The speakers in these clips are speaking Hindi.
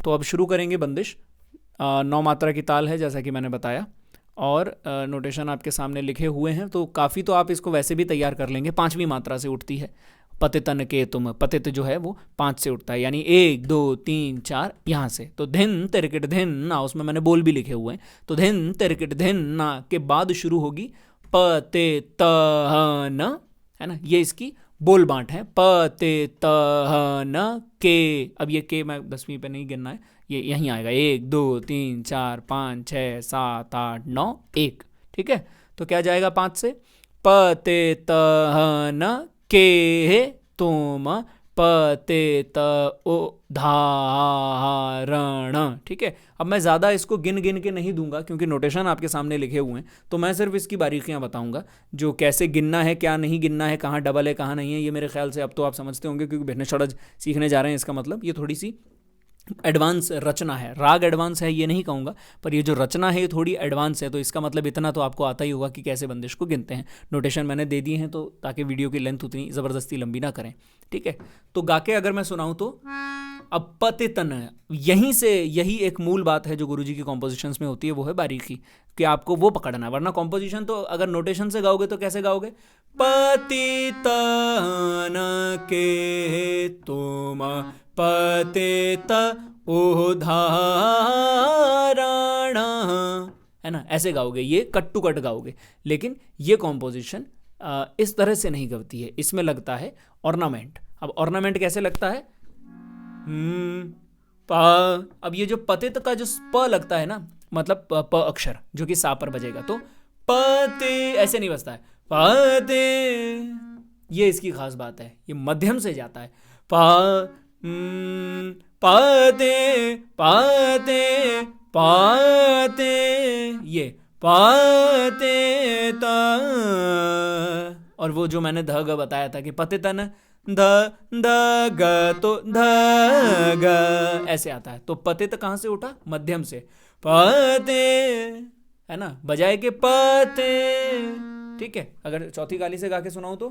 तो अब शुरू करेंगे बंदिश। 9 मात्रा की ताल है जैसा कि मैंने बताया, और नोटेशन आपके सामने लिखे हुए हैं, तो काफ़ी तो आप इसको वैसे भी तैयार कर लेंगे। 5वीं मात्रा से उठती है पतितन के तुम, पतित जो है वो 5 से उठता है, यानी 1 2 3 4 यहाँ से। तो धिन तिरकिट धिन ना, उसमें मैंने बोल भी लिखे हुए हैं। तो धिन तिरकिट धिन ना के बाद शुरू होगी पतितन, है ना, ये इसकी बोल बांट है। पतितन के, अब ये के मैं 10वीं पे नहीं गिनना है, ये यहीं आएगा। 1 2 3 4 5 6 7 8 9 1, ठीक है। तो क्या जाएगा 5 से? पतितन के तुम पतित उदाहरण, ठीक है। अब मैं ज़्यादा इसको गिन गिन के नहीं दूंगा क्योंकि नोटेशन आपके सामने लिखे हुए हैं, तो मैं सिर्फ इसकी बारीकियां बताऊंगा, जो कैसे गिनना है, क्या नहीं गिनना है, कहाँ डबल है कहाँ नहीं है। ये मेरे ख्याल से अब तो आप समझते होंगे, क्योंकि भिन्न षड्ज सीखने जा रहे हैं। इसका मतलब ये थोड़ी सी एडवांस रचना है। राग एडवांस है ये नहीं कहूँगा, पर ये जो रचना है ये थोड़ी एडवांस है। तो इसका मतलब इतना तो आपको आता ही होगा कि कैसे बंदिश को गिनते हैं। नोटेशन मैंने दे दिए हैं तो ताकि वीडियो की लेंथ उतनी ज़बरदस्ती लंबी ना करें, ठीक है। तो गा के अगर मैं सुनाऊँ तो अब पतितन, यहीं से यही एक मूल बात है जो गुरुजी की कॉम्पोजिशंस में होती है, वो है बारीकी, कि आपको वो पकड़ना है। वरना कॉम्पोजिशन तो अगर नोटेशन से गाओगे तो कैसे गाओगे? पतितन के तुम पतित उदाहरण, है ना, ऐसे गाओगे, ये कट टू कट गाओगे। लेकिन ये कॉम्पोजिशन इस तरह से नहीं गाती है, इसमें लगता है ऑर्नामेंट। अब ऑर्नामेंट कैसे लगता है? प, अब ये जो पतित का जो प लगता है ना, मतलब प अक्षर जो कि सा पर बजेगा, तो पति ऐसे नहीं बजता है, पति। ये इसकी खास बात है, ये मध्यम से जाता है। पाते पाते पाते, ये पाते ता। और वो जो मैंने ध ग बताया था कि पतितन ध ध ग, तो ध ग ऐसे आता है। तो पतित कहाँ से उठा? मध्यम से। पते, है ना, बजाए के पते, ठीक है। अगर चौथी गाली से गा के सुनाऊं तो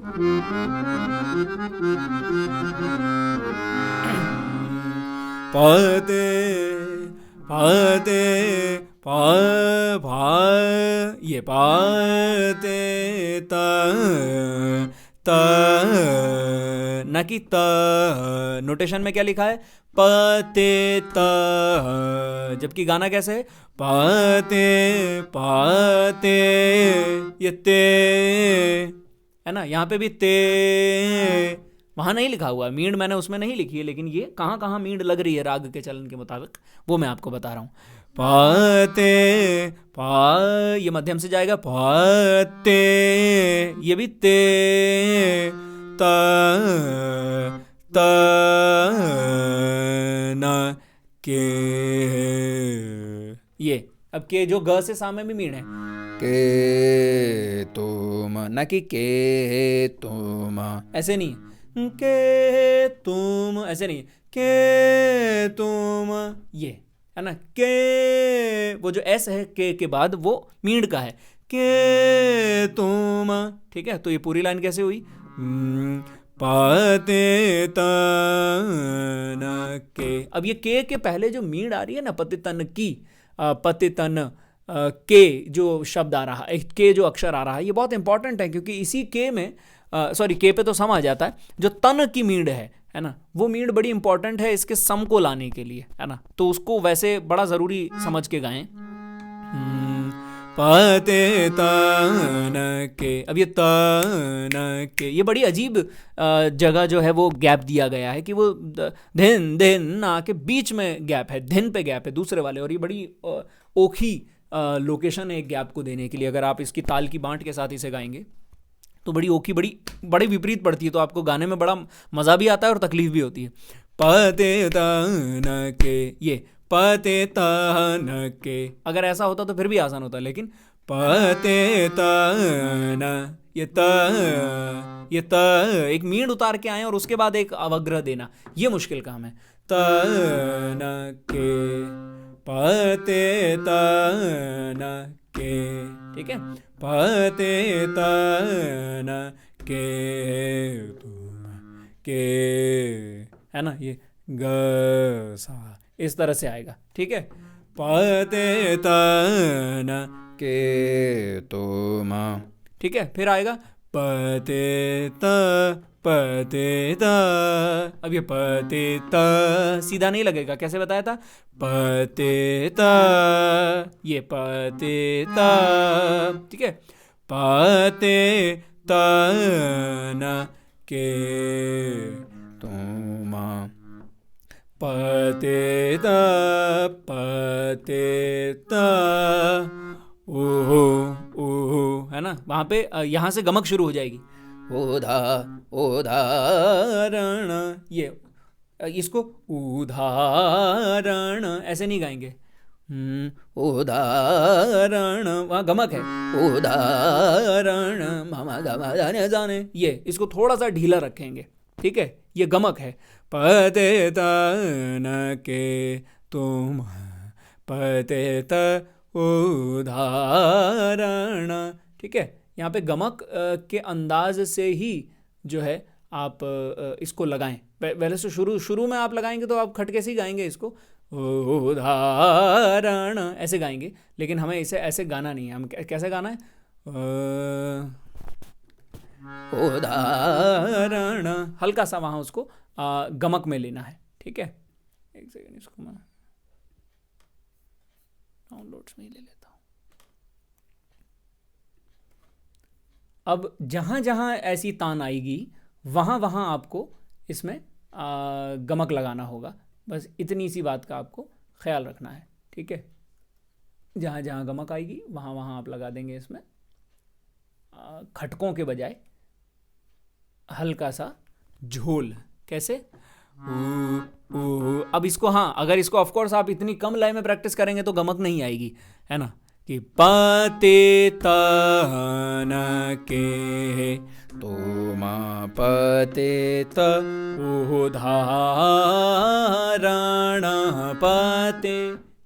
पते पते प भा, ये पाते त त, न कि त। नोटेशन में क्या लिखा है? पते त, जबकि गाना कैसे है? पते पते, ये ते, है ना। यहाँ पे भी ते, वहाँ नहीं लिखा हुआ मींड, मैंने उसमें नहीं लिखी है, लेकिन ये कहाँ कहाँ मींड लग रही है राग के चलन के मुताबिक, वो मैं आपको बता रहा हूँ। पते पा, ये मध्यम से जाएगा। पते, ये भी ते त त न के, ये अब के जो ग से सामने भी मीण है, के तुम, न कि के तुम, ऐसे नहीं, के तुम ऐसे नहीं, के तुम, ये है ना। के, वो जो एस है के बाद वो मीण का है, के तुम, ठीक है। तो ये पूरी लाइन कैसे हुई? पते तन के। अब ये के पहले जो मीण आ रही है ना, पतितन की, पतितन के जो शब्द आ रहा है, के जो अक्षर आ रहा है, ये बहुत इंपॉर्टेंट है, क्योंकि इसी के में सॉरी के पे तो सम आ जाता है, जो तन की मीण है ना, वो मीण बड़ी इंपॉर्टेंट है इसके सम को लाने के लिए, है ना। तो उसको वैसे बड़ा ज़रूरी समझ के गाएं। पते तन के, अब ये तन के, ये बड़ी अजीब जगह जो है वो गैप दिया गया है, कि वो धिन धिन ना के बीच में गैप है, धिन पे गैप है दूसरे वाले, और ये बड़ी ओखी लोकेशन है एक गैप को देने के लिए। अगर आप इसकी ताल की बांट के साथ इसे गाएंगे तो बड़ी ओखी, बड़ी विपरीत पड़ती है, तो आपको गाने में बड़ा मज़ा भी आता है और तकलीफ भी होती है। पते तन के, ये पते तन के, अगर ऐसा होता तो फिर भी आसान होता, लेकिन पते तन, ये त एक मीण उतार के आए और उसके बाद एक अवग्रह देना, ये मुश्किल काम है। तन के, पते तन के, ठीक है। पते तन के तुम के, है ना, ये ग सा, इस तरह से आएगा, ठीक है। पते तन के तुम, ठीक है। फिर आएगा पते त, अब ये पते त सीधा नहीं लगेगा, कैसे बताया था, पते त, ये पते त, ठीक है। पते तन के तुम, पते त, ओहो ओहो, है ना। वहाँ पे यहाँ से गमक शुरू हो जाएगी, उदाहरण, ये इसको उदाहरण ऐसे नहीं गाएंगे, उदाहरण, वहाँ गमक है, उदाहरण मामा गमा जाने जाने, ये इसको थोड़ा सा ढीला रखेंगे, ठीक है। ये गमक है, पते तन के तुम, पते त उदाहरण, ठीक है। यहाँ पे गमक के अंदाज से ही जो है आप इसको लगाएं। पहले से शुरू में आप लगाएंगे तो आप खटके से ही गाएंगे इसको, उदाहरण ऐसे गाएंगे, लेकिन हमें इसे ऐसे गाना नहीं है। हम कैसे गाना है, उदाहरण, हल्का सा वहाँ उसको गमक में लेना है, ठीक है। एक सेकंड, इसको मैं डाउनलोड्स में ही ले लेता हूँ। अब जहाँ जहाँ ऐसी तान आएगी वहाँ वहाँ आपको इसमें गमक लगाना होगा, बस इतनी सी बात का आपको ख्याल रखना है, ठीक है। जहाँ जहाँ गमक आएगी वहाँ वहाँ आप लगा देंगे इसमें खटकों के बजाय हल्का सा झोल, कैसे, अब इसको, हाँ, अगर इसको ऑफ कोर्स आप इतनी कम लय में प्रैक्टिस करेंगे तो गमक नहीं आएगी, है ना, कि पते तन के तुम, पते त उदाहरण, पते,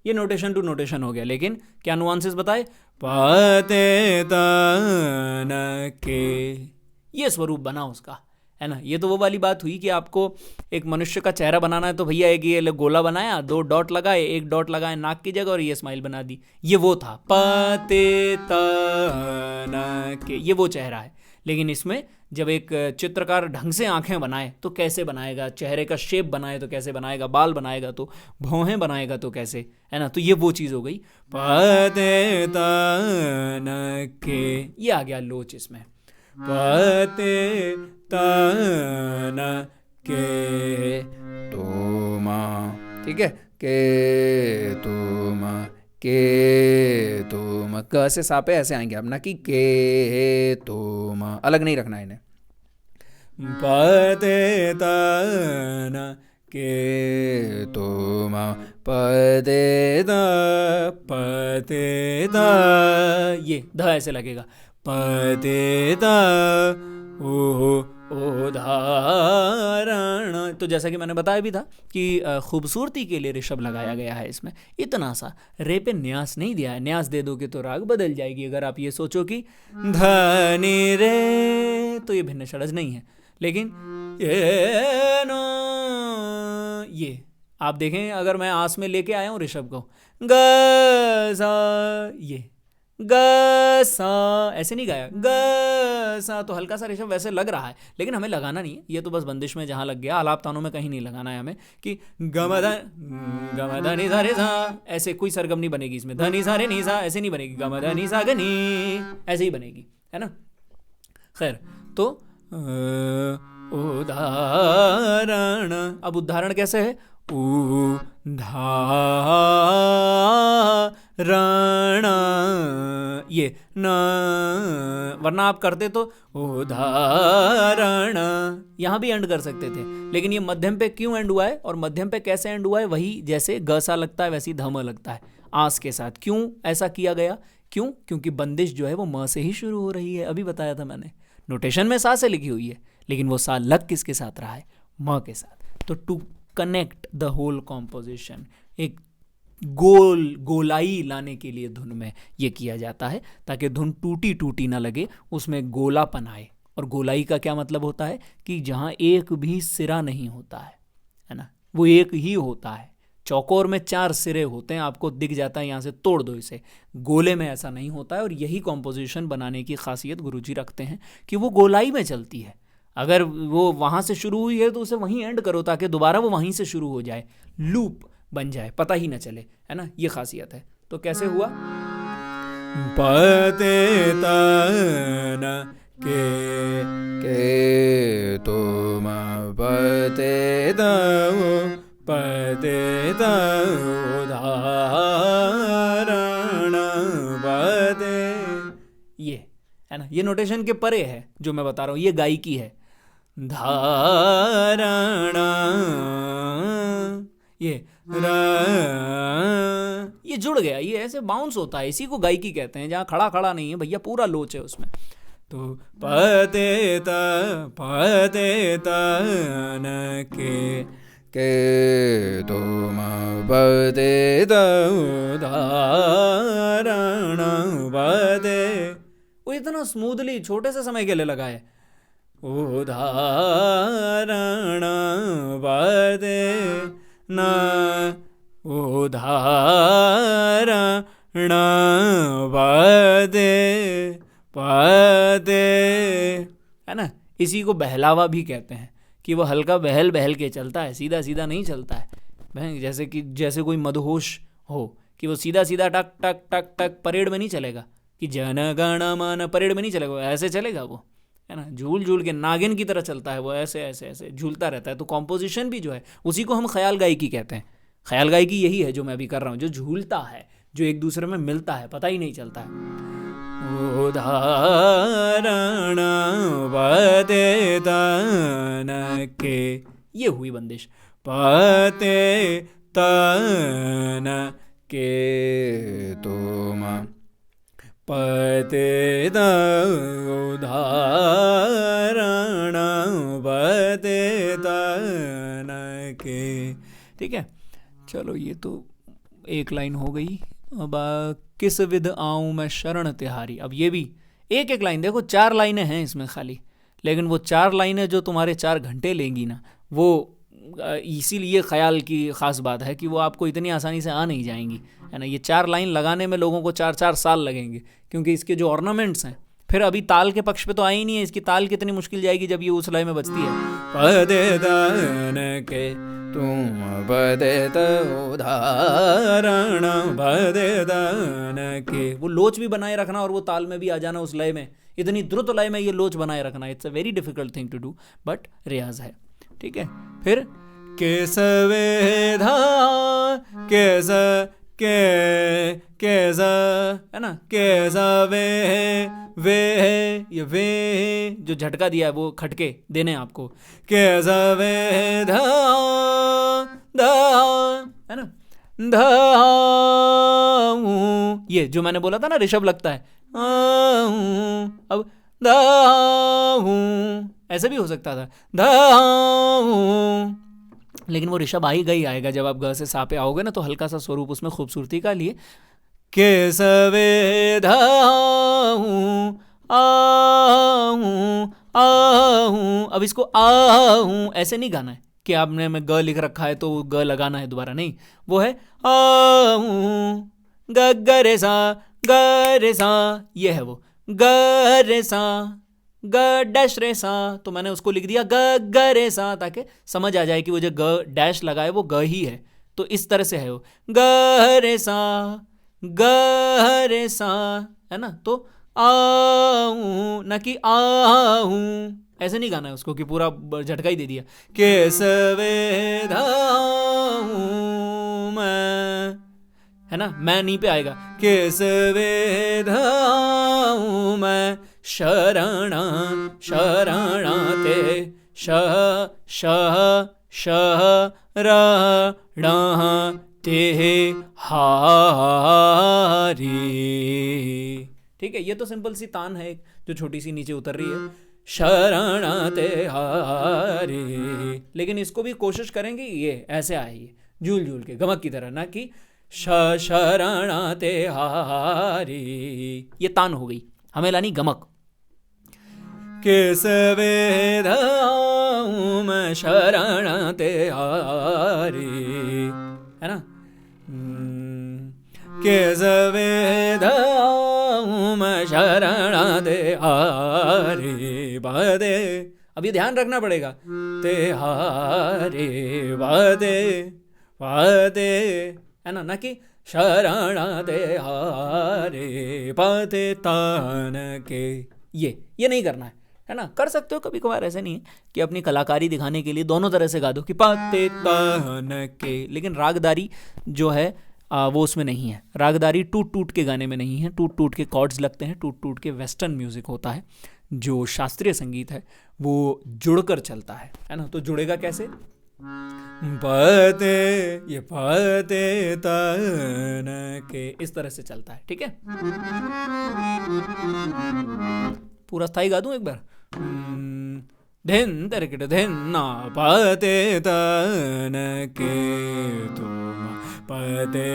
ये नोटेशन टू नोटेशन हो गया, लेकिन क्या नुआंसेस बताए, पते तन के, ये स्वरूप बना उसका, है ना। ये तो वो वाली बात हुई कि आपको एक मनुष्य का चेहरा बनाना है तो भैया एक ये गोला बनाया, 2 डॉट लगाए, 1 डॉट लगाए नाक की जगह और ये स्माइल बना दी, ये वो था पते तन के, ये वो चेहरा है। लेकिन इसमें जब एक चित्रकार ढंग से आंखें बनाए तो कैसे बनाएगा, चेहरे का शेप बनाए तो कैसे बनाएगा, बाल बनाएगा तो, भौहें बनाएगा तो कैसे, है ना। तो ये वो चीज़ हो गई, पते तन के, ये आ गया लोच इसमें, पते तन के तुम, ठीक है, के तुम, के तुम, क से सापे ऐसे आएंगे अब ना, कि के तुम, अलग नहीं रखना इन्हें, पते तन के तुम, पते त, पते त, ये ध ऐसे लगेगा, पते त उदाहरण। तो जैसा कि मैंने बताया भी था कि खूबसूरती के लिए ऋषभ लगाया गया है इसमें, इतना सा, रे पे न्यास नहीं दिया है, न्यास दे दोगे तो राग बदल जाएगी। अगर आप ये सोचो कि धनी रे, तो ये भिन्न षड्ज नहीं है, लेकिन ये नो, ये आप देखें, अगर मैं आस में लेके आया हूँ ऋषभ को, ग सा, ये ग सा ऐसे नहीं गाया, ग सा, तो हल्का सा ऋषभ वैसे लग रहा है, लेकिन हमें लगाना नहीं है, ये तो बस बंदिश में जहाँ लग गया, आलाप तानों में कहीं नहीं लगाना है हमें, कि गमधनि सा रे सा, ऐसे कोई सरगम नहीं बनेगी इसमें, धनी सा रे नी सा ऐसे नहीं बनेगी, गमधनि सा गनी ऐसे ही बनेगी, है ना। खैर, तो उदाहरण, अब उदाहरण कैसे है, उदाहरण, ये न, वरना आप करते तो उदाहरण, यहाँ भी एंड कर सकते थे, लेकिन ये मध्यम पे क्यों एंड हुआ है, और मध्यम पे कैसे एंड हुआ है, वही जैसे ग सा लगता है वैसे धम लगता है आस के साथ। क्यों ऐसा किया गया, क्यों, क्योंकि बंदिश जो है वो म से ही शुरू हो रही है, अभी बताया था मैंने, नोटेशन में सा से लिखी हुई है, लेकिन वो सा लग किसके साथ रहा है, म के साथ। तो to connect the whole composition, एक गोलाई लाने के लिए धुन में ये किया जाता है, ताकि धुन टूटी टूटी ना लगे, उसमें गोलापन आए। और गोलाई का क्या मतलब होता है, कि जहाँ एक भी सिरा नहीं होता है ना, वो एक ही होता है, चौकोर में 4 सिरे होते हैं, आपको दिख जाता है यहाँ से तोड़ दो इसे। गोले में ऐसा नहीं होता है, और यही कॉम्पोजिशन बनाने की खासियत गुरुजी रखते हैं कि वो गोलाई में चलती है। अगर वो वहाँ से शुरू हुई है तो उसे वहीं एंड करो, ताकि दोबारा वो वहीं से शुरू हो जाए, लूप बन जाए, पता ही न चले, है ना, ये खासियत है। तो कैसे हुआ? पते तन के तुम पते दो पते उदाहरण पते। ये है ना, ये नोटेशन के परे है जो मैं बता रहा हूँ, ये गायकी है। धारण, ये जुड़ गया, ये ऐसे बाउंस होता है, इसी को गायकी कहते हैं, जहाँ खड़ा खड़ा नहीं है भैया, पूरा लोच है उसमें। तो पते तन के तुम पते उदाहरण पते। वो इतना स्मूथली छोटे से समय के लिए लगा है। उदाहरण पते न उदाहरण पते पते, है ना। इसी को बहलावा भी कहते हैं, कि वो हल्का बहल बहल के चलता है, सीधा सीधा नहीं चलता है। जैसे कोई मदहोश हो, कि वो सीधा सीधा टक टक टक टक परेड में नहीं चलेगा, कि जन गण मन परेड में नहीं चलेगा, ऐसे चलेगा वो, है ना, झूल झूल के नागिन की तरह चलता है वो, ऐसे ऐसे ऐसे झूलता रहता है। तो कॉम्पोजिशन भी जो है उसी को हम ख्याल गायकी कहते हैं। ख्याल गायकी यही है जो मैं अभी कर रहा हूँ, जो झूलता है, जो एक दूसरे में मिलता है, पता ही नहीं चलता है। उदाहरण पते तन के, ये हुई बंदिश। पते तन के तुम पते उदाहरण पते तन के। ठीक है, चलो ये तो एक लाइन हो गई। अब किस विध आऊँ मैं शरण तिहारी, अब ये भी एक एक लाइन, देखो 4 लाइनें हैं इसमें खाली, लेकिन वो 4 लाइनें जो तुम्हारे 4 घंटे लेंगी ना, वो इसीलिए ख्याल की ख़ास बात है कि वो आपको इतनी आसानी से आ नहीं जाएंगी, है ना। ये 4 लाइन लगाने में लोगों को 4-4 साल लगेंगे, क्योंकि इसके जो ऑर्नामेंट्स हैं, फिर अभी ताल के पक्ष पे तो आई नहीं है, इसकी ताल कितनी मुश्किल जाएगी जब ये उस लय में बजती है। पते तन के तुम पते उदाहरण पते तन के, वो लोच भी बनाए रखना और वो ताल में भी आ जाना उस लय में, इतनी द्रुत लय में ये लोच बनाए रखना, it's a very difficult thing to do, but रियाज है। ठीक है, फिर केसवेधा केस के केस, है ना, केसवे वे, ये वे जो झटका दिया है वो खटके देने आपको, केसवे धा है ना, ध, ये जो मैंने बोला था ना ऋषभ लगता है, अब ध ऐसे भी हो सकता था, ध, लेकिन वो ऋषभ आ ही गई आएगा जब आप ग से सा पे आओगे ना, तो हल्का सा स्वरूप उसमें खूबसूरती का लिए। केसवे धाऊं आहूं आहूं, अब इसको आहूं ऐसे नहीं गाना है कि आपने में ग लिख रखा है तो ग लगाना है दोबारा, नहीं, वो है आहूं ग रे सा ये है वो ग रे सा ग डैश रे सा, तो मैंने उसको लिख दिया ग रे सा, ताकि समझ आ जाए कि वो जो ग डैश लगाए वो ग ही है। तो इस तरह से है वो ग रे सा है ना। तो आऊं ना कि आहूं, ऐसे नहीं गाना है उसको कि पूरा झटका ही दे दिया। केसवे धाऊं मैं, है ना, मैं नहीं पे आएगा। केसवे धाऊं मैं शरण ते शरण ते हारी। ठीक है, ये तो सिंपल सी तान है जो छोटी सी नीचे उतर रही है, शरण ते हारी, लेकिन इसको भी कोशिश करेंगे ये ऐसे आए, ये झूल झूल के गमक की तरह, ना कि शरण ते हारी, ये तान हो गई, हमें लानी गमक। केसवे धाऊं मैं शरण ते हारी, है ना। केशवे धाम शरण ते हारी बदे, अब ये ध्यान रखना पड़ेगा, ते हारी बदे बदे, है ना कि शरण ते हारी पते तान के, ये नहीं करना है ना। कर सकते हो कभी कभार, ऐसे नहीं है कि अपनी कलाकारी दिखाने के लिए दोनों तरह से गा दो कि पते तान के, लेकिन रागदारी जो है वो उसमें नहीं है। रागदारी टूट टूट के गाने में नहीं है, टूट टूट के कॉर्ड्स लगते हैं, टूट टूट के वेस्टर्न म्यूजिक होता है। जो शास्त्रीय संगीत है वो जुड़कर चलता है ना। तो जुड़ेगा कैसे, पते, ये पते तन के, इस तरह से चलता है, ठीक है। पूरा स्थाई गा दूं एक बार, धिन तरकट धिन ना पते तन के तुम पते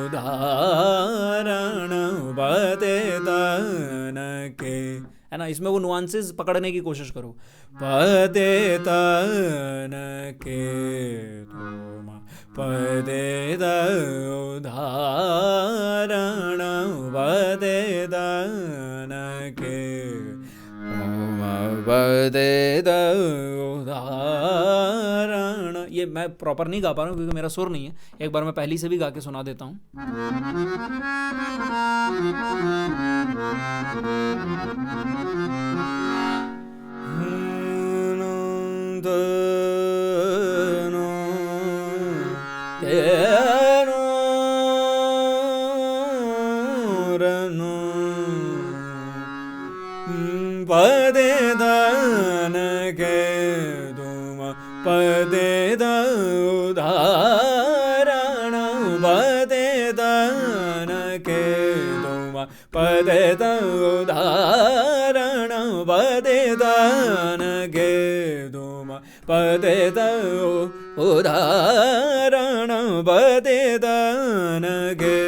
उदाहरण पते तन के, है ना। इसमें वो नुआंसेस पकड़ने की कोशिश करो, पते तन के तुम पते उदाहरण पते तन के पते उदाहरण। ये मैं प्रॉपर नहीं गा पा रहा हूँ क्योंकि मेरा सुर नहीं है, एक बार मैं पहली से भी गा के सुना देता हूँ। पदे दान के तुम पदे उदाहरण पदे दान के तुम पदे उदाहरण पदे दान के तुम पदे उदाहरण पदे दान के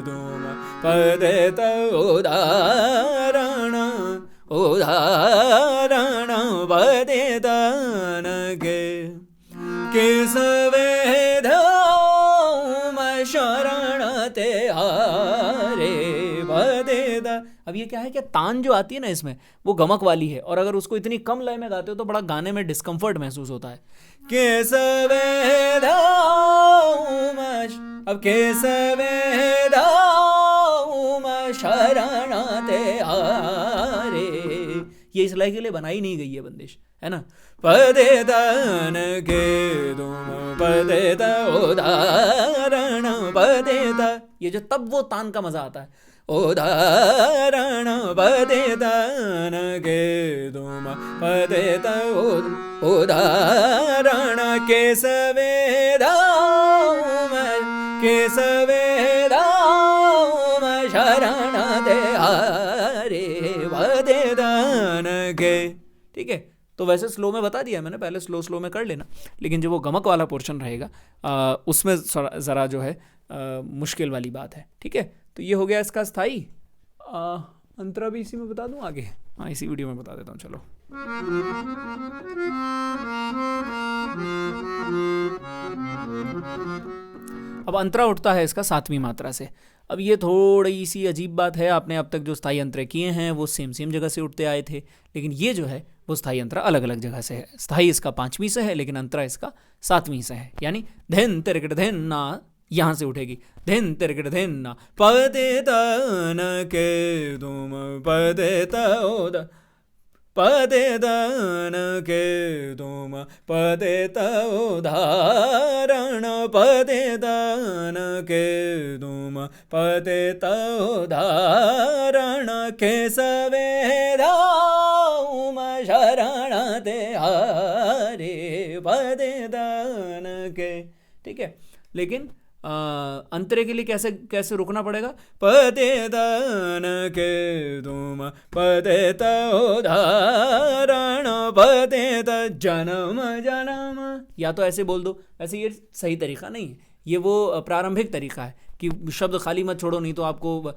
तुम पदे उदाहरण उदाहरण बदेदान के केशवे धाम शरण ते हारे बदेदा। अब ये क्या है कि तान जो आती है ना इसमें वो गमक वाली है, और अगर उसको इतनी कम लय में गाते हो तो बड़ा गाने में डिस्कम्फर्ट महसूस होता है। केशवे धाम, अब केशवे धाम शरण ते हारे, ये इस लय के लिए बनाई नहीं गई है बंदिश, है ना। पदे दान के तुम पदे उदाहरण पदे, ये जो तब वो तान का मजा आता है, उदाहरण पदे दान के तुम पदे उदाहरण केशवे धाम केशवे धाम शरण दे हारे पदे दान के, ठीक है। तो वैसे स्लो में बता दिया मैंने, पहले स्लो में कर लेना, लेकिन जो वो गमक वाला पोर्शन रहेगा उसमें ज़रा जो है मुश्किल वाली बात है, ठीक है। तो ये हो गया इसका स्थाई। अंतरा भी इसी में बता दूं आगे, हाँ इसी वीडियो में बता देता हूँ, चलो। अब अंतरा उठता है इसका सातवीं मात्रा से। अब ये थोड़ी सी अजीब बात है, आपने अब तक जो स्थाई अंतरे किए हैं वो सेम जगह से उठते आए थे, लेकिन ये जो है वो स्थाई अंतरा अलग अलग जगह से है। स्थाई इसका 5वीं से है, लेकिन अंतरा इसका 7वीं से है। यानी धन तिरकट धन ना यहाँ से उठेगी, धन तिरकट धन ना पदे तन के तुम पदे तोद पदे तन के तुम पदे उदाहरण पदे तन के तुम पदे उदाहरण केशवे धाम शरण ते हारे पदे तन के, ठीक है। लेकिन अंतरे के लिए कैसे रुकना पड़ेगा, पदे तन के तुम पदे उदाहरण पदे जन्म जन्म, या तो ऐसे बोल दो, वैसे ये सही तरीका नहीं है, ये वो प्रारंभिक तरीका है कि शब्द खाली मत छोड़ो, नहीं तो आपको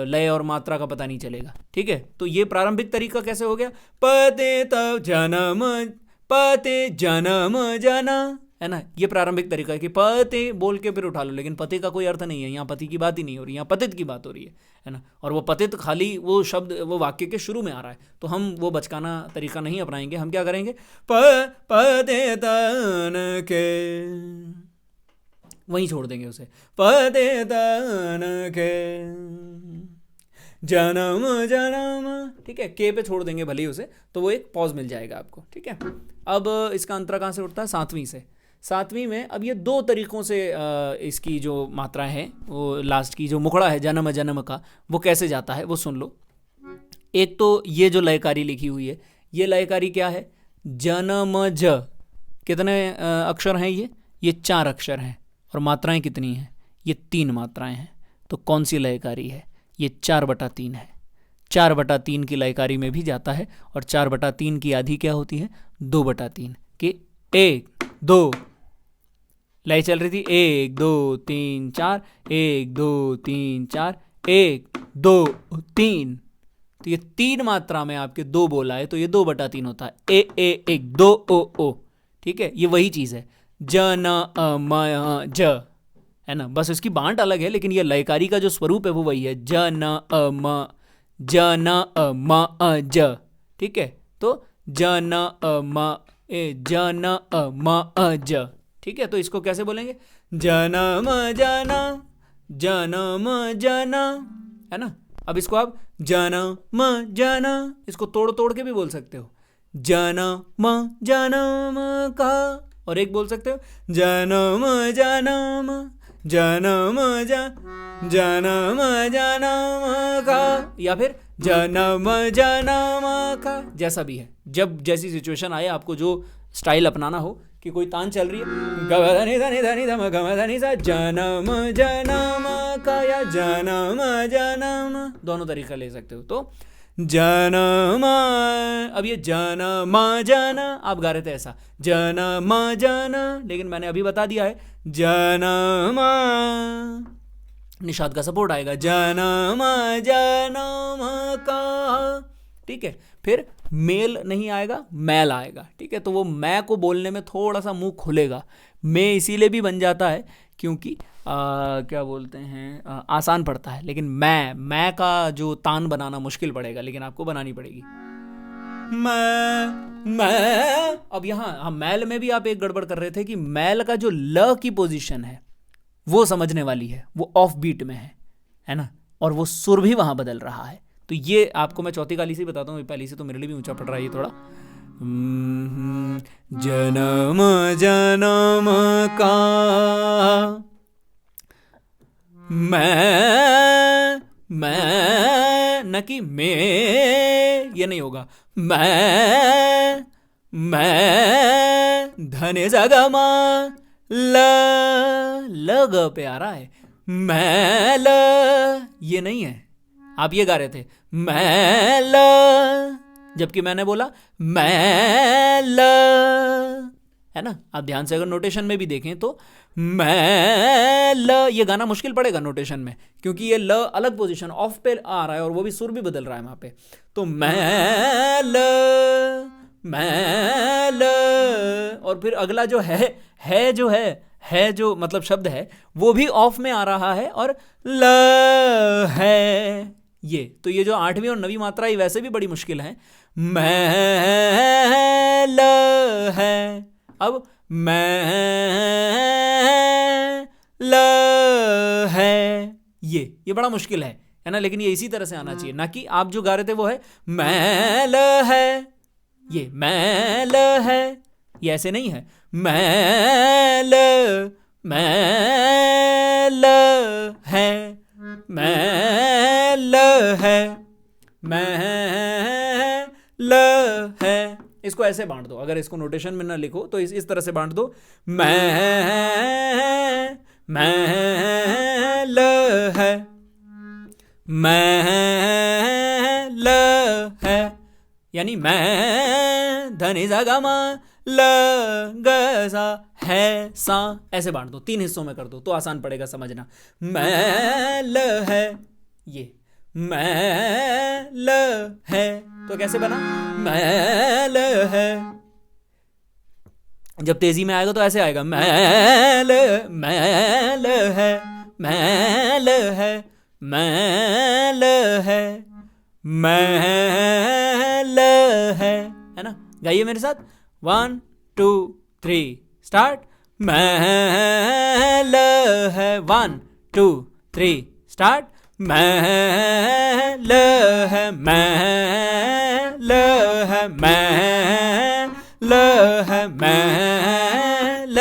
लय और मात्रा का पता नहीं चलेगा, ठीक है। तो ये प्रारंभिक तरीका कैसे हो गया, पदे जन्म पते जन्म जना, है ना। ये प्रारंभिक तरीका है कि पते बोल के फिर उठा लो, लेकिन पति का कोई अर्थ नहीं है, यहाँ पति की बात ही नहीं हो रही, यहाँ पतित की बात हो रही है ना। और वो पतित खाली वो शब्द वो वाक्य के शुरू में आ रहा है, तो हम वो बचकाना तरीका नहीं अपनाएंगे। हम क्या करेंगे, पते तन के वहीं छोड़ देंगे उसे, पते तन के जन्म जन्म, ठीक है, के पे छोड़ देंगे भले ही उसे, तो वो एक पॉज मिल जाएगा आपको, ठीक है। अब इसका अंतरा कहाँ से उठता है, सातवीं से। सातवीं में अब ये दो तरीकों से इसकी जो मात्रा है, वो लास्ट की जो मुखड़ा है जन्म जन्म का, वो कैसे जाता है वो सुन लो। एक तो ये जो लयकारी लिखी हुई है, ये लयकारी क्या है, जन्म ज, कितने अक्षर हैं ये 4 अक्षर हैं, और मात्राएं कितनी हैं, ये 3 मात्राएं हैं। तो कौन सी लयकारी है, ये 4/3 है। 4/3 की लयकारी में भी जाता है, और 4/3 की आधी क्या होती है, 2/3 कि 1 2 लय चल रही थी 1 2 3 4 1 2 3 4 1 2 3, तो ये 3 मात्रा में आपके 2 बोला है, तो ये 2/3 होता है, ए 1 2 ओ, ठीक है। ये वही चीज़ है, ज न अ म ज, है ना, बस इसकी बांट अलग है, लेकिन ये लयकारी का जो स्वरूप है वो वही है, ज न अ म ज न अ म अ ज, ठीक है। तो ज न अ म ए ज न अ म अ ज, ठीक है। तो इसको कैसे बोलेंगे, जनम जना जनम जना, है ना। अब इसको आप जनम जना, इसको तोड़ तोड़ के भी बोल सकते हो, जनम जनम का, और एक बोल सकते हो जनम जनम जनम जनम जनम का, या फिर जनम जनम का, जैसा भी है। जब जैसी सिचुएशन आए, आपको जो स्टाइल अपनाना हो, कि कोई तान चल रही है, गवधनि धनि धनि धम गम धनि सा, जनम जनम का या जनम जनम, दोनों तरीका ले सकते हो। तो जनम, अब ये जनम जन आप गा रहे थे ऐसा, जनम जन, लेकिन मैंने अभी बता दिया है जनम, निषाद का सपोर्ट आएगा, जनम जनम का, ठीक है। फिर मेल नहीं आएगा, मैल आएगा, ठीक है। तो वो मैं को बोलने में थोड़ा सा मुंह खुलेगा, मैं इसीलिए भी बन जाता है क्योंकि क्या बोलते हैं, आसान पड़ता है, लेकिन मैं का जो तान बनाना मुश्किल पड़ेगा, लेकिन आपको बनानी पड़ेगी। मैं अब यहाँ हम मैल में भी आप एक गड़बड़ कर रहे थे कि मैल का जो ल की पोजीशन है वो समझने वाली है, वो ऑफ बीट में है ना, और वो सुर भी वहां बदल रहा है। तो ये आपको मैं चौथी काली से बताता हूँ, पहली से तो मेरे लिए भी ऊंचा पड़ रहा है ये थोड़ा। जनम जनम का मैं न कि मैं, ये नहीं होगा, मैं धने जगमा ल ग पे आ रहा है, मैल, ये नहीं है। आप ये गा रहे थे मैल, जबकि मैंने बोला मैल, है ना। आप ध्यान से अगर नोटेशन में भी देखें तो मैल, ये गाना मुश्किल पड़ेगा नोटेशन में, क्योंकि ये ल अलग पोजीशन ऑफ पे आ रहा है, और वो भी सुर भी बदल रहा है वहां पे। तो मैल मैल, और फिर अगला जो है जो मतलब शब्द है वो भी ऑफ में आ रहा है, और ल है ये। तो ये जो 8वीं और 9वीं मात्रा है वैसे भी बड़ी मुश्किल है, मैल है। अब मैल है, ये बड़ा मुश्किल है ना, लेकिन ये इसी तरह से आना चाहिए, ना कि आप जो गा रहे थे वो है मैल है, ये मैल है, ये ऐसे नहीं है, मैल मैल है, मैल है, मैल है। इसको ऐसे बांट दो, अगर इसको नोटेशन में ना लिखो तो इस तरह से बांट दो, मैल है, मैल है, यानी मैं धनि जगमा ल ग सा है सा, ऐसे बांट दो, 3 हिस्सों में कर दो तो आसान पड़ेगा समझना। मैल है, ये मैल है, तो कैसे बना, मैल है, जब तेजी में आएगा तो ऐसे आएगा, मैल मैल है, मैल है, मैल है, मैल है ना। गाइए मेरे साथ, 1 2 3 स्टार्ट। मैल है, 1 2 3 स्टार्ट। मैल है, मैल है, मैल है, मैल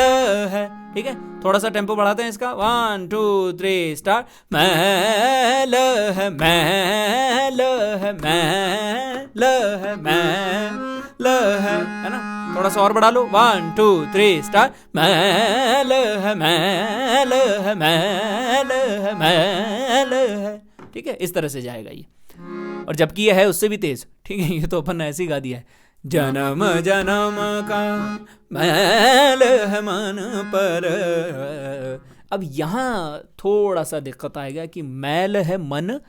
है। ठीक है, थोड़ा सा टेम्पो बढ़ाते हैं इसका, 1 2 3 स्टार्ट। मैल है, मैल है, मैल है, मैल है ना। थोड़ा सा और बढ़ा लो, 1 2 3 स्टार्ट। मैल है, मैल है, मैल है, मैल है। ठीक है, इस तरह से जाएगा ये। और जबकि ये है उससे भी तेज। ठीक है, ये तो अपन ने ऐसे ही गा दिया है। जन्म जन्म का मैल है मन पर। अब यहाँ थोड़ा सा दिक्कत आएगा कि मैल है मन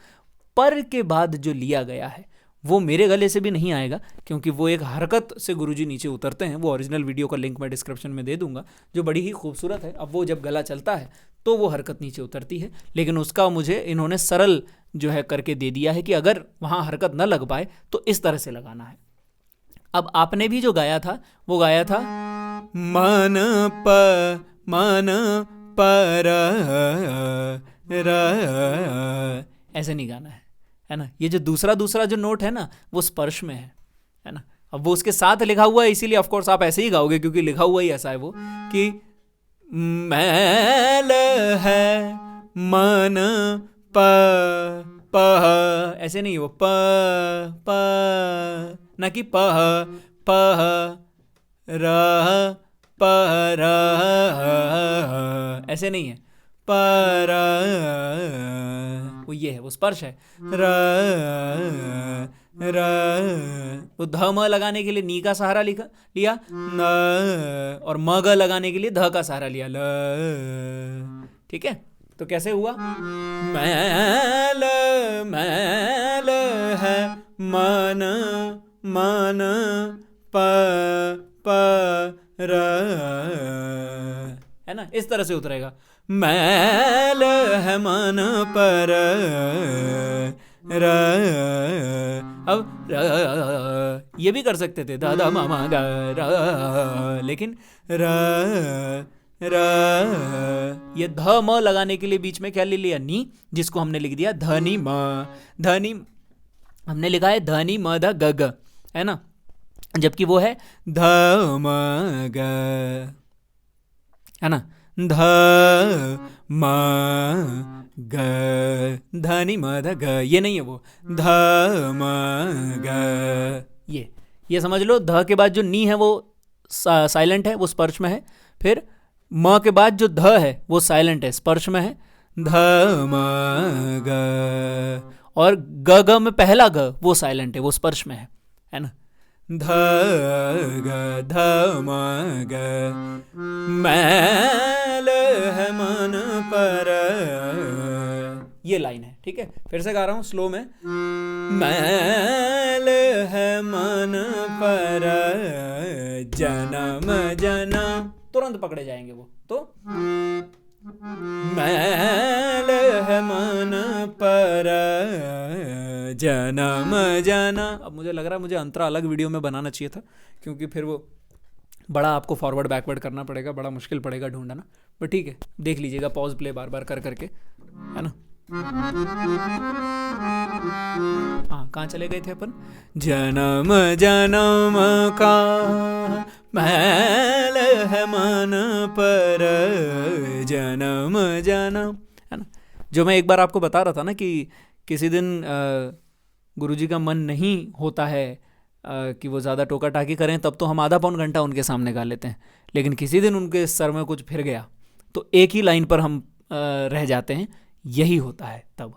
पर के बाद जो लिया गया है वो मेरे गले से भी नहीं आएगा, क्योंकि वो एक हरकत से गुरुजी नीचे उतरते हैं। वो ओरिजिनल वीडियो का लिंक मैं डिस्क्रिप्शन में दे दूंगा, जो बड़ी ही खूबसूरत है। अब वो जब गला चलता है तो वो हरकत नीचे उतरती है, लेकिन उसका मुझे इन्होंने सरल जो है करके दे दिया है कि अगर वहाँ हरकत न लग पाए तो इस तरह से लगाना है। अब आपने भी जो गाया था वो गाया था मन पर ऐसे नहीं गाना है ना। ये जो दूसरा जो नोट है ना वो स्पर्श में है ना। अब वो उसके साथ लिखा हुआ है, इसीलिए ऑफ कोर्स आप ऐसे ही गाओगे, क्योंकि लिखा हुआ ही ऐसा है वो कि मैल है मन प ऐसे नहीं, वो प ना कि पह पह रह पर ऐसे नहीं है, पर वो ये है, वो स्पर्श है। र वो ध म लगाने के लिए नी का सहारा लिया न, और म ग लगाने के लिए ध का सहारा लिया ल। ठीक है, तो कैसे हुआ? मैल मैल है मन मन प है ना, इस तरह से उतरेगा। मैल है मन पर अब ये भी कर सकते थे दादा मामा गा, लेकिन ये ध म लगाने के लिए बीच में क्या ले लिया? नी, जिसको हमने लिख दिया धनी म। धनी हमने लिखा है धनी म ध ग ग, है ना, जबकि वो है ध म ग, है ना। ध म ग, धनी म ध ग, ये नहीं है वो, ध म ग, ये समझ लो। ध के बाद जो नी है वो साइलेंट है, वो स्पर्श में है। फिर म के बाद जो ध है वो साइलेंट है, स्पर्श में है। ध म ग, और ग ग में पहला ग वो साइलेंट है, वो स्पर्श में है ना। ध ग ध म ग, मैल है मन पर, ये लाइन है। ठीक है, फिर से गा रहा हूं स्लो में। मैल है मन पर जन्म जन्म, तुरंत पकड़े जाएंगे वो तो। मैल है मन पर जन्म जन्म। अब मुझे लग रहा है मुझे अंतरा अलग वीडियो में बनाना चाहिए था, क्योंकि फिर वो बड़ा आपको फॉरवर्ड बैकवर्ड करना पड़ेगा, बड़ा मुश्किल पड़ेगा ढूंढना। बट ठीक है, देख लीजिएगा पॉज प्ले बार बार कर करके, है ना। हाँ, कहाँ चले गए थे अपन? जन्म जन्म का मैल है मन पर जन्म जन्म, है ना। जो मैं एक बार आपको बता रहा था ना कि किसी दिन गुरुजी का मन नहीं होता है कि वो ज़्यादा टोका टाकी करें, तब तो हम आधा पौन घंटा उनके सामने गा लेते हैं। लेकिन किसी दिन उनके सर में कुछ फिर गया तो एक ही लाइन पर हम रह जाते हैं। यही होता है तब,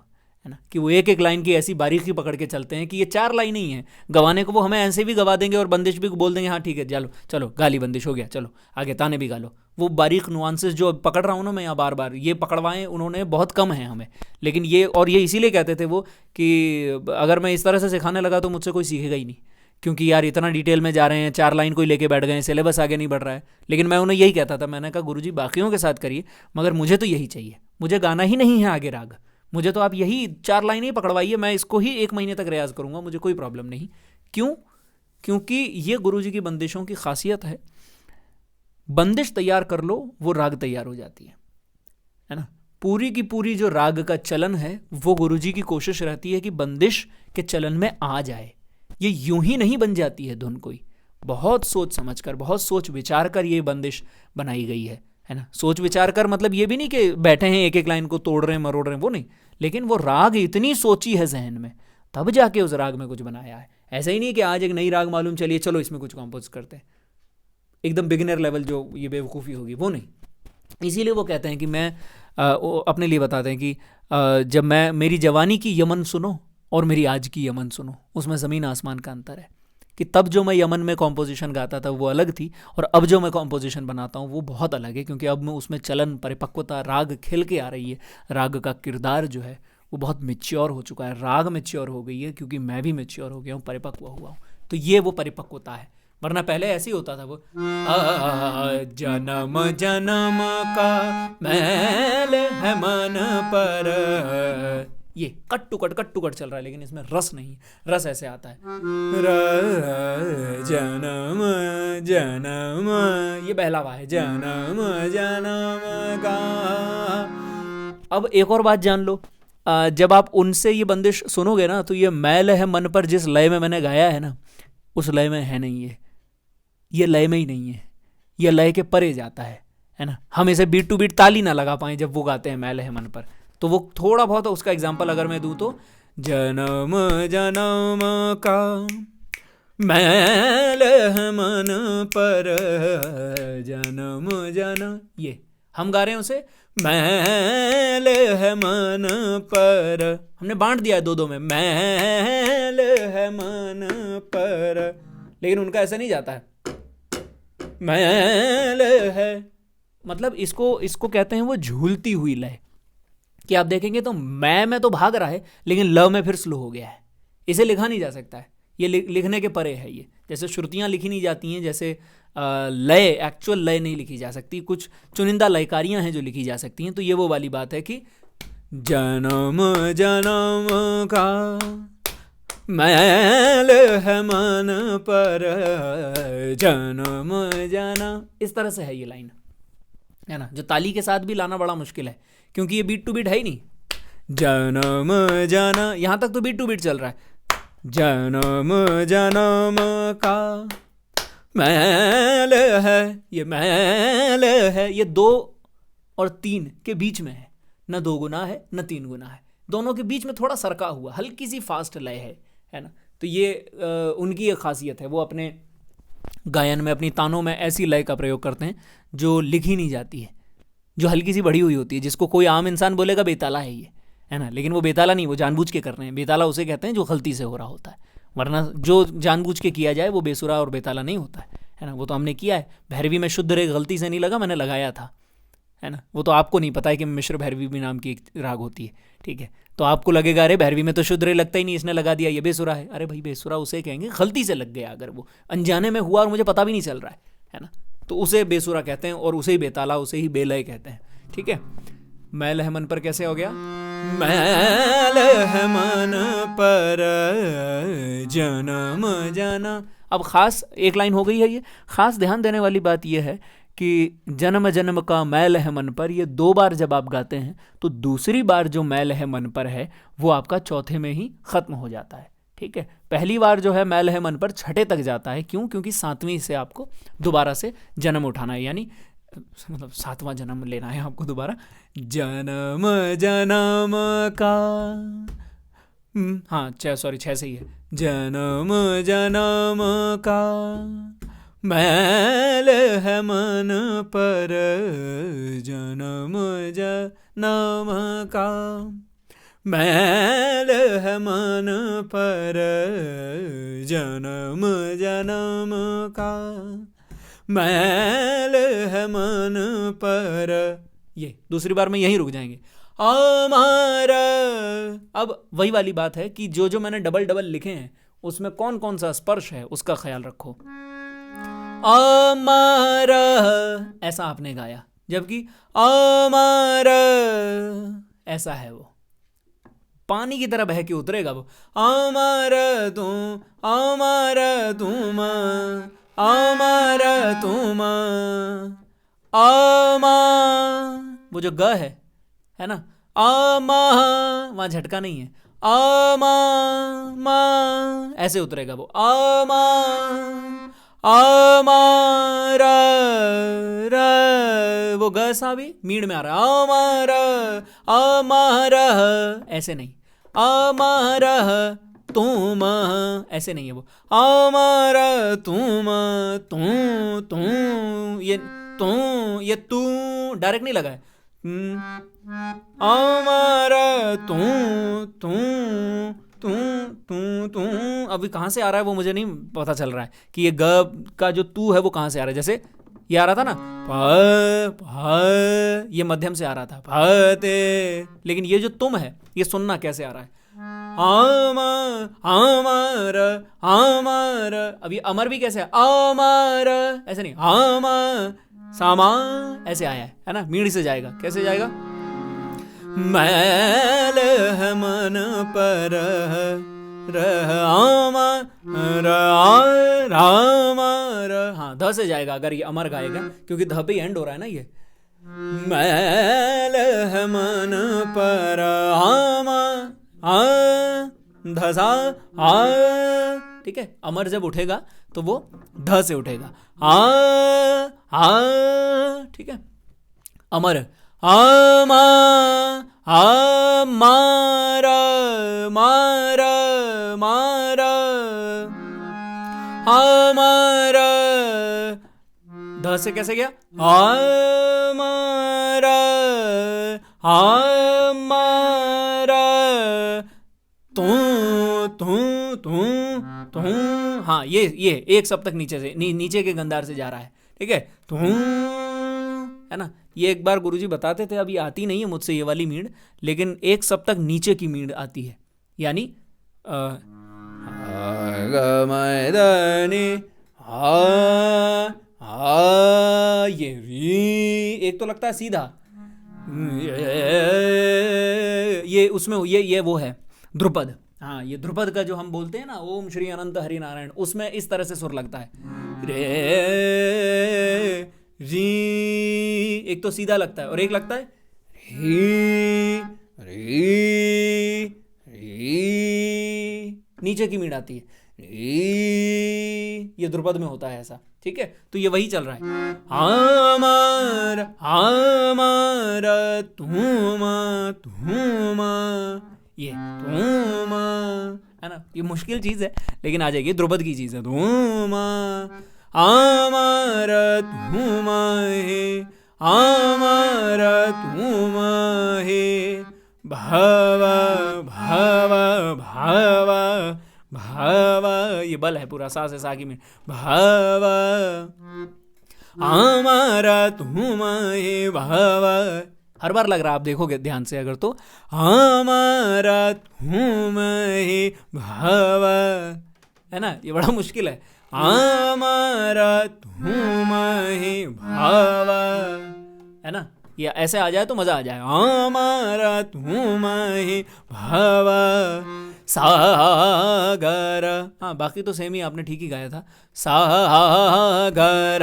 है ना, कि वो एक एक लाइन की ऐसी बारीकी पकड़ के चलते हैं कि ये 4 लाइन ही हैं। गवाने को वो हमें ऐसे भी गवा देंगे और बंदिश भी बोल देंगे, हाँ ठीक है चलो चलो गाली बंदिश हो गया, चलो आगे ताने भी गा लो। वो बारीक नुआंसेस जो पकड़ रहा हूँ ना मैं यहाँ बार बार, ये पकड़वाएं उन्होंने बहुत कम है हमें। लेकिन ये, और ये इसीलिए कहते थे वो कि अगर मैं इस तरह से सिखाने लगा तो मुझसे कोई सीखेगा ही नहीं, क्योंकि यार इतना डिटेल में जा रहे हैं, 4 लाइन कोई लेके बैठ गए, सिलेबस आगे नहीं बढ़ रहा है। लेकिन मैं उन्हें यही कहता था, मैंने कहा गुरुजी बाकियों के साथ करिए, मगर मुझे तो यही चाहिए, मुझे गाना ही नहीं है आगे राग, मुझे तो आप यही 4 लाइनें ही पकड़वाइए, मैं इसको ही 1 महीने तक रियाज करूँगा, मुझे कोई प्रॉब्लम नहीं। क्यों? क्योंकि ये गुरुजी की बंदिशों की खासियत है, बंदिश तैयार कर लो वो राग तैयार हो जाती है ना। पूरी की पूरी जो राग का चलन है वो गुरुजी की कोशिश रहती है कि बंदिश के चलन में आ जाए। ये यूं ही नहीं बन जाती है धुन कोई, बहुत सोच समझ कर, बहुत सोच विचार कर ये बंदिश बनाई गई है ना। सोच विचार कर मतलब ये भी नहीं कि बैठे हैं एक एक लाइन को तोड़ रहे हैं मरोड़ रहे हैं, वो नहीं, लेकिन वो राग इतनी सोची है जहन में, तब जाके उस राग में कुछ बनाया है। ऐसा ही नहीं कि आज एक नई राग मालूम चलिए चलो इसमें कुछ कंपोज करते हैं, एकदम बिगिनर लेवल जो ये बेवकूफ़ी होगी वो नहीं। इसीलिए वो कहते हैं कि मैं अपने लिए बताते हैं कि जब मैं मेरी जवानी की यमन सुनो और मेरी आज की यमन सुनो, उसमें ज़मीन आसमान का अंतर है। कि तब जो मैं यमन में कॉम्पोजिशन गाता था वो अलग थी, और अब जो मैं कॉम्पोजिशन बनाता हूँ वो बहुत अलग है, क्योंकि अब मैं उसमें चलन, परिपक्वता, राग खिल के आ रही है, राग का किरदार जो है वो बहुत मैच्योर हो चुका है, राग मैच्योर हो गई है, क्योंकि मैं भी मैच्योर हो गया हूँ, परिपक्व हुआ हूँ। तो ये वो परिपक्वता है, वरना पहले ऐसे ही होता था वो जन्म जन्म का मैल है मन पर, ये कट टू कट चल रहा है, लेकिन इसमें रस नहीं है, रस ऐसे आता है जन्म जन्म, ये बहलावा है, जन्म जन्म का। अब एक और बात जान लो, जब आप उनसे ये बंदिश सुनोगे ना, तो ये मैल है मन पर जिस लय में मैंने गाया है ना, उस लय में है नहीं, ये लय में ही नहीं है, ये लय के परे जाता है ना। हम इसे बीट टू बीट ताली ना लगा पाए जब वो गाते हैं मैल है मन पर, तो वो थोड़ा बहुत उसका एग्जाम्पल अगर मैं दूं तो जन्म जन्म का मैल है मन पर, जन्म जन्म, ये हम गा रहे हैं उसे मैल है मन पर, हमने बांट दिया है दो में, मैल है मन पर, लेकिन उनका ऐसा नहीं जाता है, मैल है, मतलब इसको कहते हैं वो झूलती हुई लय, कि आप देखेंगे तो मैं में तो भाग रहा है, लेकिन ल में फिर स्लो हो गया है, इसे लिखा नहीं जा सकता है, ये लिखने के परे है। ये जैसे श्रुतियाँ लिखी नहीं जाती हैं, जैसे लय, एक्चुअल लय नहीं लिखी जा सकती, कुछ चुनिंदा लयकारियाँ हैं जो लिखी जा सकती हैं। तो ये वो वाली बात है कि जन्म जन्म का मैल है मन पर, जन्म जन्म, इस तरह से है ये लाइन, है ना, जो ताली के साथ भी लाना बड़ा मुश्किल है, क्योंकि ये बीट टू बीट है ही नहीं। जन्म जन्म, यहाँ तक तो बीट टू बीट चल रहा है, जन्म जन्म का मैल है, ये मैल है, ये 2 और 3 के बीच में है, न 2 गुना है न 3 गुना है, दोनों के बीच में थोड़ा सरका हुआ हल्की सी फास्ट लय है ना। तो ये उनकी एक खासियत है, वो अपने गायन में, अपनी तानों में ऐसी लय का प्रयोग करते हैं जो लिखी नहीं जाती है, जो हल्की सी बढ़ी हुई होती है, जिसको कोई आम इंसान बोलेगा बेताला है ये, है ना, लेकिन वो बेताला नहीं, वो जानबूझ के कर रहे हैं। बेताला उसे कहते हैं जो गलती से हो रहा होता है, वरना जो जानबूझ के किया जाए वो बेसुरा और बेताला नहीं होता है ना। वो तो हमने किया है, भैरवी में शुद्ध रे गलती से नहीं लगा, मैंने लगाया था, है ना। वो तो आपको नहीं पता है कि मिश्र भैरवी भी नाम की एक राग होती है, ठीक है, तो आपको लगेगा अरे भैरवी में तो शुद्ध रे लगता ही नहीं, इसने लगा दिया, ये बेसुरा है। अरे भाई बेसुरा उसे कहेंगे गलती से लग गया, अगर वो अनजाने में हुआ और मुझे पता भी नहीं चल रहा है ना, तो उसे बेसुरा कहते हैं, और उसे ही बेताला, उसे ही बेलय कहते हैं, ठीक है। मैल है मन पर कैसे हो गया, मैल है मन पर जन्म जन्म। अब खास एक लाइन हो गई है, ये खास ध्यान देने वाली बात यह है कि जन्म जन्म का मैल है मन पर, ये 2 बार जब आप गाते हैं तो दूसरी बार जो मैल है मन पर है वो आपका चौथे में ही खत्म हो जाता है, ठीक है। पहली बार जो है मैल है मन पर छठे तक जाता है, क्यों? क्योंकि 7वीं से आपको दोबारा से जन्म उठाना है, यानी मतलब 7वां जन्म लेना है आपको दोबारा। जन्म जन्म का, हाँ 6 से ही है, जन्म जन्म का मैल है मन पर, जन्म जन्म का मैल है मन पर, जन्म जन्म का मैल है मन पर। ये दूसरी बार में यहीं रुक जाएंगे, हमारा। अब वही वाली बात है कि जो जो मैंने डबल लिखे हैं उसमें कौन कौन सा स्पर्श है उसका ख्याल रखो। अमर ऐसा आपने गाया, जबकि अमर ऐसा है, वो पानी की तरह बह के उतरेगा वो। अमर तुम, अमर तुम, अमर तुम, अमा, वो जो ग है ना, अमा, वहां झटका नहीं है, अमा मा ऐसे उतरेगा वो। अमा अमर वो ग सा भी मीण में आ रहा है। अमर अमर ऐसे नहीं, अमर तुम ऐसे नहीं है वो। अमर तुम ये तू डायरेक्ट नहीं लगा है। अमर तू अभी कहाँ से आ रहा है वो मुझे नहीं पता चल रहा है कि ये ग का जो तू है वो कहाँ से आ रहा है। जैसे ये आ रहा था ना प ये मध्यम से आ रहा था फते, लेकिन ये जो तुम है ये सुनना कैसे आ रहा है। अमर अमर, अब ये अमर भी कैसे है, अमर ऐसे नहीं, सामा ऐसे आया है ना, मीड़ से जाएगा। कैसे जाएगा, मैल है मन पर राम, हाँ ध से जाएगा अगर ये अमर गाएगा, क्योंकि ध पे एंड हो रहा है ना ये। मैल है मन पर धसा, ठीक है। अमर जब उठेगा तो वो ध से उठेगा, ठीक है। अमर अमा मारा मारा मारा हमारा, ध से कैसे गया, हमारा हमारा तू, हाँ ये एक सप्तक नीचे से नीचे के गंधार से जा रहा है, ठीक है। तू है ना, ये एक बार गुरुजी बताते थे, अभी आती नहीं है मुझसे ये वाली मीड़, लेकिन एक सप्तक नीचे की मीड़ आती है, यानी ये एक तो लगता है सीधा, ये उसमें ये वो है ध्रुपद। हाँ, ये ध्रुपद का जो हम बोलते हैं ना, ओम श्री अनंत हरि नारायण, उसमें इस तरह से सुर लगता है रे री, एक तो सीधा लगता है और एक लगता है री री री, नीचे की मीड़ आती है री, ये ध्रुपद में होता है ऐसा, ठीक है। तो ये वही चल रहा है, हमारा हमारा तुम तुम, ये तुम है ना, ये मुश्किल चीज है लेकिन आ जाएगी, ध्रुपद की चीज है। तुम हमारा तुम है, हमारा तुम है, भव भव भव भव, ये बल है पूरा, सा से सा की में, भव हमारा तुम है भव, हर बार लग रहा है, आप देखोगे ध्यान से अगर तो, हमारा तुम है भव, है ना, ये बड़ा मुश्किल है, हमारा तुम है भव, है ना, ये ऐसे आ जाए तो मजा आ जाए, हमारा तुम है भव सागर, हाँ बाकी तो सेम ही आपने ठीक ही गाया था, सागर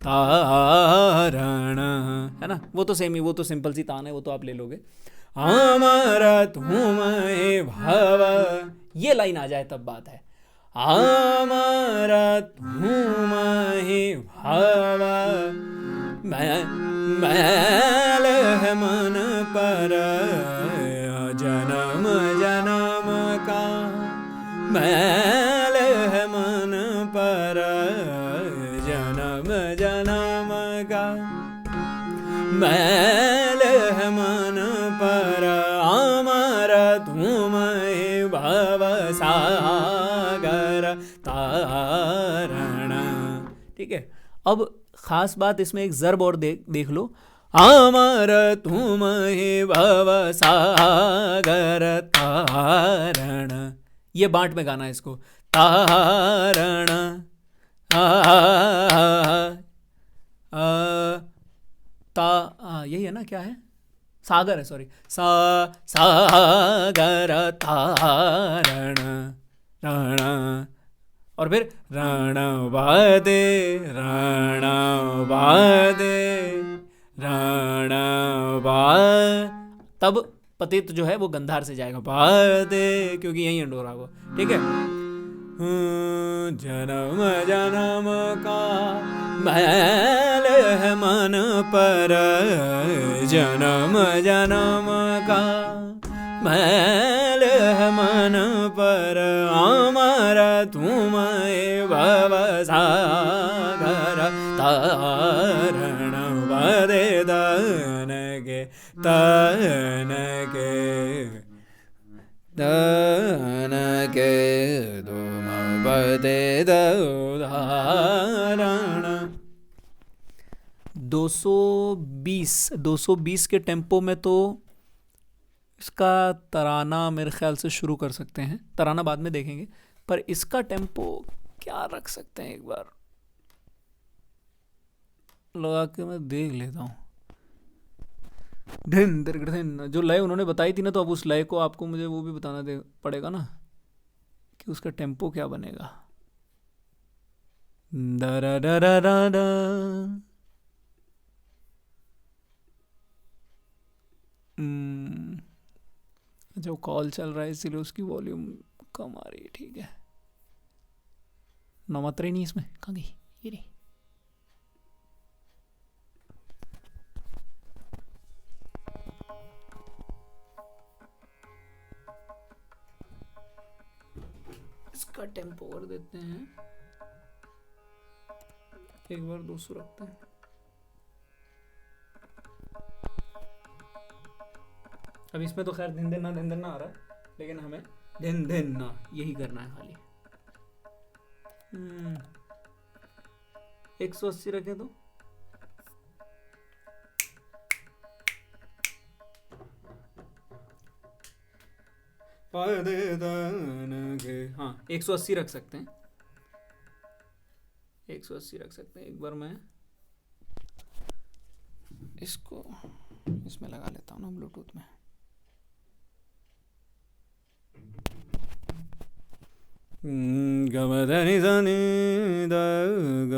तारण, है ना, वो तो सेम ही, वो तो सिंपल सी तान है, वो तो आप ले लोगे। हमारा तुम है भव, ये लाइन आ जाए तब बात है, हमारा तुम है भव, मैल है मन पर जन्म जन्म का, मैल है मन पर जन्म जन्म का, मैल है मन पर हमारा तुम है भव सागर तारण, ठीक है। अब खास बात इसमें एक ज़र्ब और देख लो, हमारा तुम है भव सागर तारण, ये बांट में गाना है इसको, तारण यही है ना, क्या है, सागर है, सॉरी, सागर तारण रण, और फिर रण वादे रण वादे रण वा, तब पतित जो है वो गंधार से जाएगा, वादे, क्योंकि यही अंडोरा को, ठीक है। जन्म जन्म का मैल है मन पर, जन्म जन्म का मैल है मन पर, अमर तुम भव सागर तारण वदे दन के तन के दन के तुम वदे उदाहरण। 220 के टेम्पो में तो इसका तराना मेरे ख्याल से शुरू कर सकते हैं, तराना बाद में देखेंगे, पर इसका टेम्पो क्या रख सकते हैं, एक बार लगा के मैं देख लेता हूँ। धिन धिन, जो लय उन्होंने बताई थी ना, तो अब उस लय को आपको मुझे वो भी बताना पड़ेगा ना कि उसका टेम्पो क्या बनेगा। दरा दरा दरा, जो कॉल चल रहा है इसीलिए उसकी वॉल्यूम कम आ रही है, ठीक है। नौमात्रा ही नहीं इसमें, कहाँ गई ये रही। इसका टेम्पो कर देते हैं, एक बार 200 रखते हैं। अब इसमें तो खैर दिन दिन ना आ रहा है, लेकिन हमें दिन ना यही करना है खाली। 180 रखे तो हाँ 180 रख सकते हैं, 180 रख सकते हैं। एक बार मैं इसको इसमें लगा लेता हूँ ना, ब्लूटूथ में। गमधनि धनि द ग,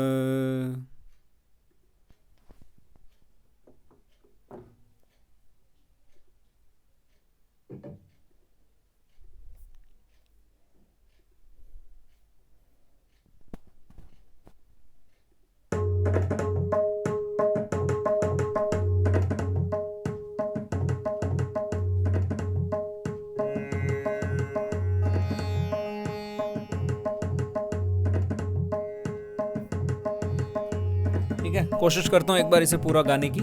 ठीक है। कोशिश करता हूँ एक बार इसे पूरा गाने की।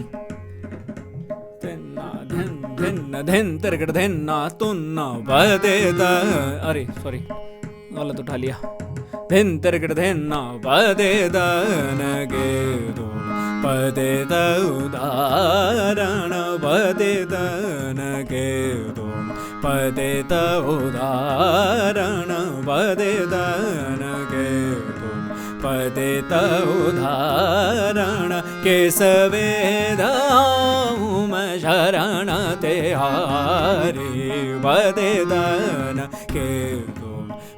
अरे सॉरी, गलत उठा लिया। धिन तिरकड़ धिन्ना पदे दन गे दो पदे उदाहरण पदे दन गे दो पदे उदाहरण पदे दन गे दो पदे उदाहरण केशवेद शरण ते हारे पदे दन के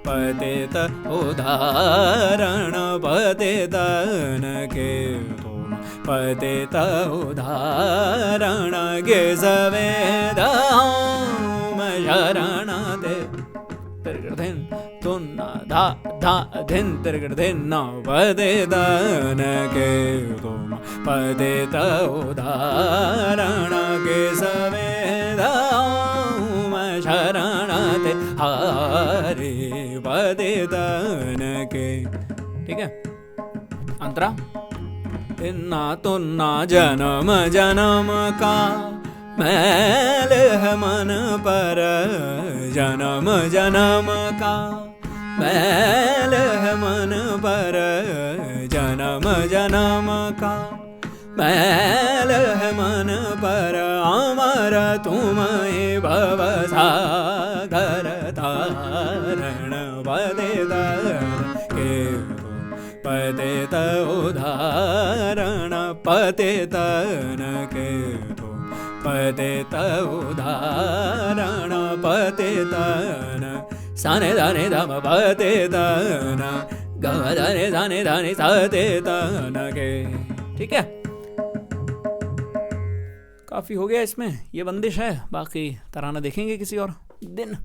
पतित उदाहरण पतितन के तुम पतित उदाहरण गे सवेद शरण दे तिरगढ़ तुन्ना धा धा धिन तिरगढ़ न पतितन के तुम पतित उदाहरण गे सवेद शरण ते हारे पदे दन के। ठीक है, अंतरा इन्ना तुन्ना जन्म जन्म का मैल है मन पर जन्म जन्म का मैल है मन पर जन्म जन्म का मैल है मन पर अमर तुम्हें भव सागर तारण पदे दान के पतित उदाहरण पतित के पतित उदाहरण पतित साने दाने धम पतित गम दाने दाने दाने पतित के। ठीक है, काफ़ी हो गया इसमें, ये बंदिश है, बाकी तराना देखेंगे किसी और दिन।